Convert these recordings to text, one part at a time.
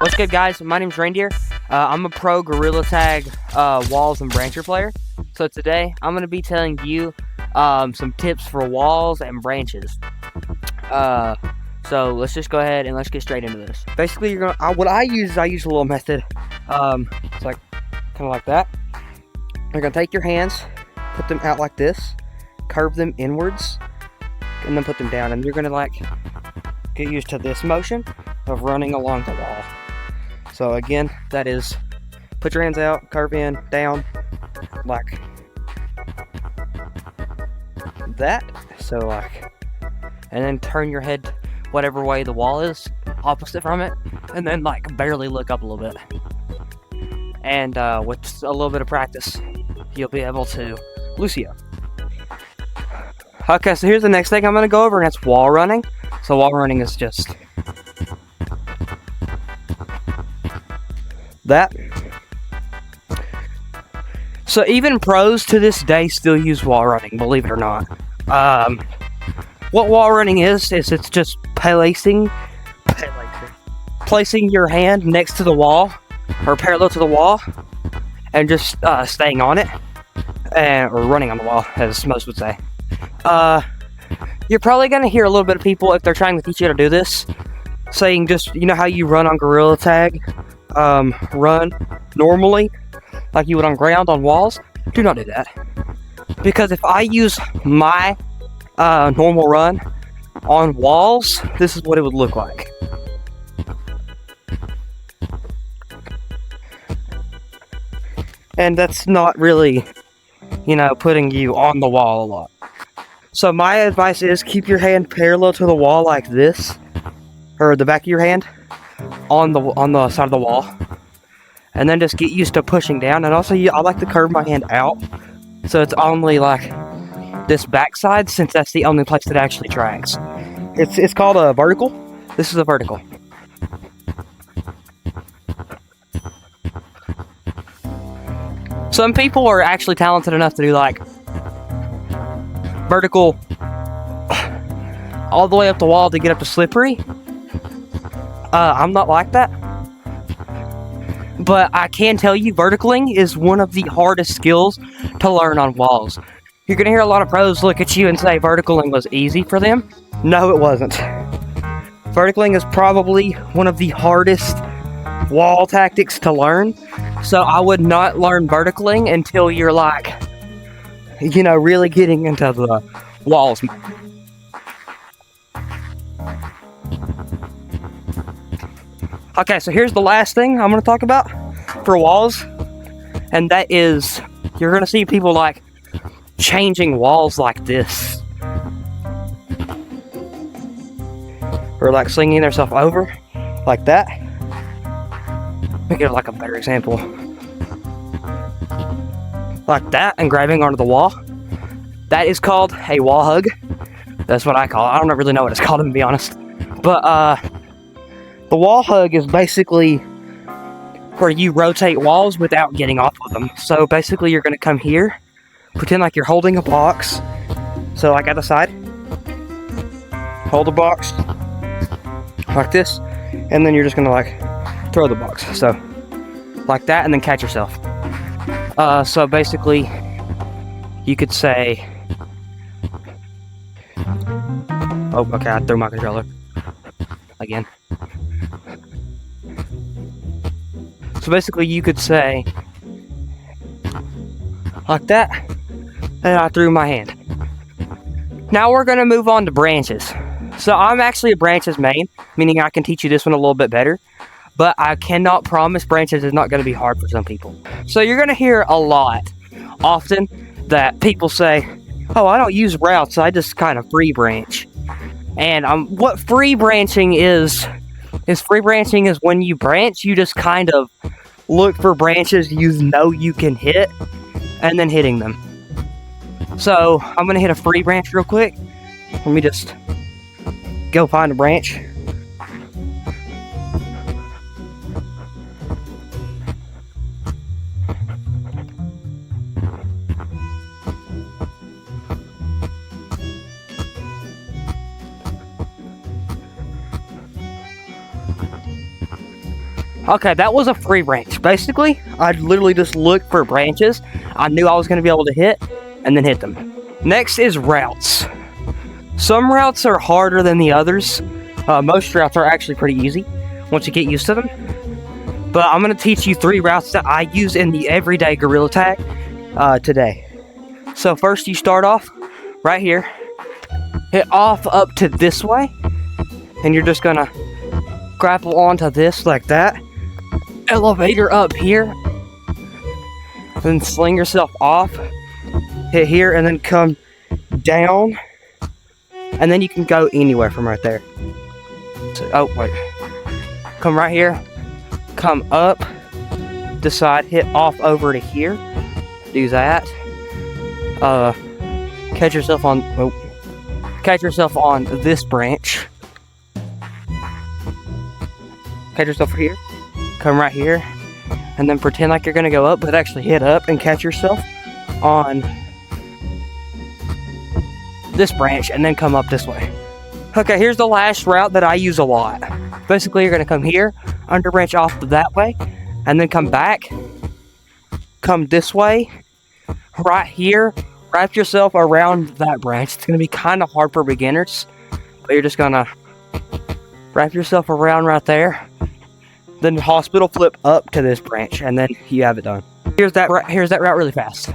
What's good, guys? My name's Reindeer. I'm a pro Gorillatag walls and brancher player. So today I'm going to be telling you some tips for walls and branches. So let's just go ahead and let's get straight into this. Basically, what I use is I use a little method. It's like kind of like that. You're gonna take your hands, put them out like this, curve them inwards, and then put them down. And you're gonna like get used to this motion of running along the wall. So again, that is put your hands out, curve in, down, like that. So like, and then turn your head whatever way the wall is, opposite from it, and then like barely look up a little bit. And with a little bit of practice, you'll be able to Lucio. Okay, so here's the next thing I'm gonna go over, and that's wall running. So wall running is just that. So even pros to this day still use wall running, believe it or not. What wall running is it's just placing your hand next to the wall or parallel to the wall and just staying on it, or running on the wall, as most would say. You're probably gonna hear a little bit of people, if they're trying to teach you how to do this, saying just, you know how you run on Gorillatag, run normally like you would on ground on walls. Do not do that, because if I use my normal run on walls, this is what it would look like. And that's not really, putting you on the wall a lot. So my advice is keep your hand parallel to the wall like this, or the back of your hand on the side of the wall, and then just get used to pushing down. And also, I like to curve my hand out, so it's only like this backside, since that's the only place that actually tracks. It's called a vertical. This is a vertical. Some people are actually talented enough to do like vertical all the way up the wall to get up to slippery. I'm not like that. But I can tell you, verticaling is one of the hardest skills to learn on walls. You're going to hear a lot of pros look at you and say verticaling was easy for them. No, it wasn't. Verticaling is probably one of the hardest wall tactics to learn. So I would not learn verticaling until you're like, really getting into the walls. Okay, so here's the last thing I'm going to talk about for walls. And that is, you're going to see people like changing walls like this, or like slinging themselves over like that. Let me give like a better example, like that, and grabbing onto the wall. That is called a wall hug. That's what I call it. I don't really know what it's called, to be honest, but the wall hug is basically where you rotate walls without getting off of them. So basically you're going to come here, pretend like you're holding a box. So like at the side, hold the box like this, and then you're just gonna like throw the box. So like that, and then catch yourself. So basically you could say, oh, okay, I threw my controller again. So basically you could say like that, and I threw my hand. Now we're going to move on to branches. So I'm actually a branches main, meaning I can teach you this one a little bit better, but I cannot promise branches is not going to be hard for some people. So you're going to hear a lot, often, that people say, oh, I don't use routes, I just kind of free branch. And what free branching is free branching is when you branch, you just kind of look for branches you can hit, and then hitting them. So I'm going to hit a free branch real quick. Let me just go find a branch. Okay, that was a free branch. Basically, I literally just looked for branches I knew I was going to be able to hit, and then hit them. Next is routes. Some routes are harder than the others. Most routes are actually pretty easy once you get used to them. But I'm going to teach you 3 routes that I use in the everyday Gorilla Tag today. So first you start off right here. Hit off up to this way. And you're just going to grapple onto this like that. Elevator up here. Then sling yourself off. Hit here and then come down. And then you can go anywhere from right there. So, oh, wait. Come right here. Come up. Decide, hit off over to here. Do that. Catch yourself on... Oh, catch yourself on this branch. Catch yourself here. Come right here. And then pretend like you're going to go up, but actually hit up and catch yourself on this branch and then come up this way. Okay, here's the last route that I use a lot. Basically, you're going to come here, under branch off that way, and then come back, come this way, right here, wrap yourself around that branch. It's going to be kind of hard for beginners, but you're just going to wrap yourself around right there, then hospital flip up to this branch, and then you have it done. Here's that route really fast.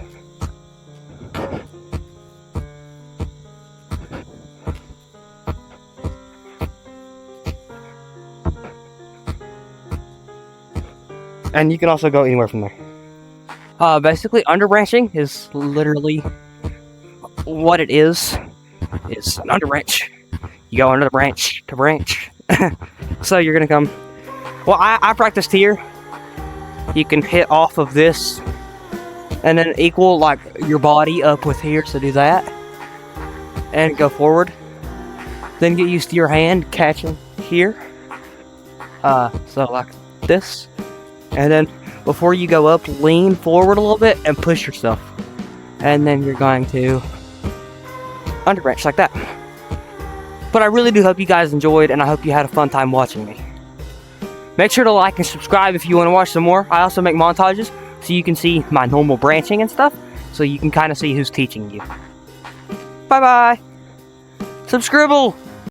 And you can also go anywhere from there. Basically, underbranching is literally what it is. It's an underbranch. You go under the branch to branch. So you're gonna come. Well, I practiced here. You can hit off of this, and then equal like your body up with here. So do that, and go forward. Then get used to your hand catching here. So like this. And then, before you go up, lean forward a little bit and push yourself. And then you're going to underbranch like that. But I really do hope you guys enjoyed, and I hope you had a fun time watching me. Make sure to like and subscribe if you want to watch some more. I also make montages, so you can see my normal branching and stuff. So you can kind of see who's teaching you. Bye-bye. Subscribble!